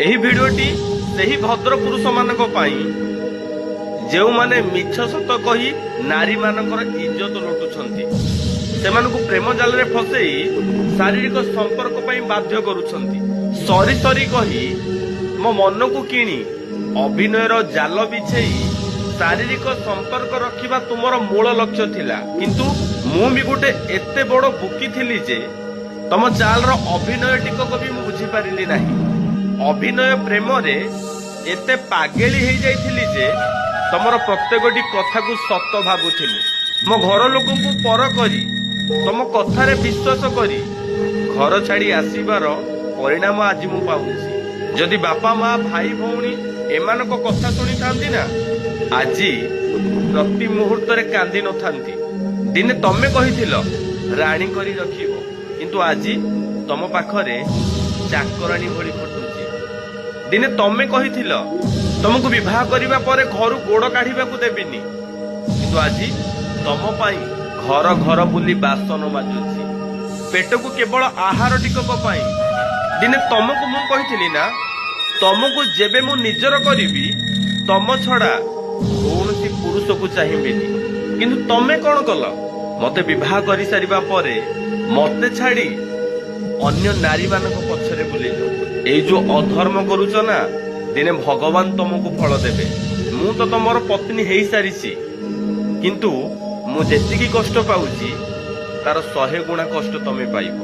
ଏହି ଭିଡିଓଟି ସେହି ଭଦ୍ର ପୁରୁଷ ମାନଙ୍କ ପାଇଁ ଯେଉଁମାନେ ମିଛ ସତ କହି ନାରୀ ମାନଙ୍କର ଇଜ୍ଜତ ଲୁଟୁଛନ୍ତି, ସେମାନଙ୍କୁ ପ୍ରେମ ଜାଲରେ ଫସେଇ ଶାରୀରିକ ସମ୍ପର୍କ ପାଇଁ ବାଧ୍ୟ କରୁଛନ୍ତି। ସରି ସରି କହି ମୋ ମନକୁ କିଣି ଅଭିନୟର ଜାଲ ବିଛେଇ ଶାରୀରିକ ସମ୍ପର୍କ ରଖିବା ତୁମର ମୂଳ ଲକ୍ଷ୍ୟ ଥିଲା, କିନ୍ତୁ ମୁଁ ବି ଗୋଟେ ଏତେ ବଡ ବୁକି ଥିଲି ଯେ ତମ ଚାଲର ଅଭିନୟ ଟିକକ ବି ମୁଁ ବୁଝିପାରିଲି ନାହିଁ। ଅଭିନୟ ପ୍ରେମରେ ଏତେ ପାଗେଳି ହେଇଯାଇଥିଲି ଯେ ତମର ପ୍ରତ୍ୟେକଟି କଥାକୁ ସତ ଭାବୁଥିଲି। ମୋ ଘର ଲୋକଙ୍କୁ ପର କରି ତମ କଥାରେ ବିଶ୍ୱାସ କରି ଘର ଛାଡି ଆସିବାର ପରିଣାମ ଆଜି ମୁଁ ପାଉଛି। ଯଦି ବାପା ମା ଭାଇ ଭଉଣୀ ଏମାନଙ୍କ କଥା ଶୁଣିଥାନ୍ତି ନା, ଆଜି ପ୍ରତି ମୁହୂର୍ତ୍ତରେ କାନ୍ଦି ନଥାନ୍ତି। ଦିନେ ତମେ କହିଥିଲ ରାଣୀ କରି ରଖିବ, କିନ୍ତୁ ଆଜି ତମ ପାଖରେ ଚାକରାଣୀ ଭଳି ଖଟୁଛି। ଦିନେ ତମେ କହିଥିଲ ତମକୁ ବିବାହ କରିବା ପରେ ଘରୁ ଗୋଡ କାଢିବାକୁ ଦେବିନି, କିନ୍ତୁ ଆଜି ତମ ପାଇଁ ଘର ଘର ବୁଲି ବାସନ ମାଜୁଛି, ପେଟକୁ କେବଳ ଆହାର ଟିକକ ପାଇଁ। ଦିନେ ତମକୁ ମୁଁ କହିଥିଲି ନା, ତମକୁ ଯେବେ ମୁଁ ନିଜର କରିବି ତମ ଛଡା କୌଣସି ପୁରୁଷକୁ ଚାହିଁବିନି, କିନ୍ତୁ ତମେ କଣ କଲ? ମତେ ବିବାହ କରିସାରିବା ପରେ ମତେ ଛାଡି ଅନ୍ୟ ନାରୀ ମାନଙ୍କ ପଛରେ ବୁଲିଲ। ଏଇ ଯୋଉ ଅଧର୍ମ କରୁଛ ନା, ଦିନେ ଭଗବାନ ତମକୁ ଫଳ ଦେବେ। ମୁଁ ତ ତମର ପତ୍ନୀ ହେଇସାରିଛି, କିନ୍ତୁ ମୁଁ ଯେତିକି କଷ୍ଟ ପାଉଛି ତାର 100 ଗୁଣା କଷ୍ଟ ତମେ ପାଇବ।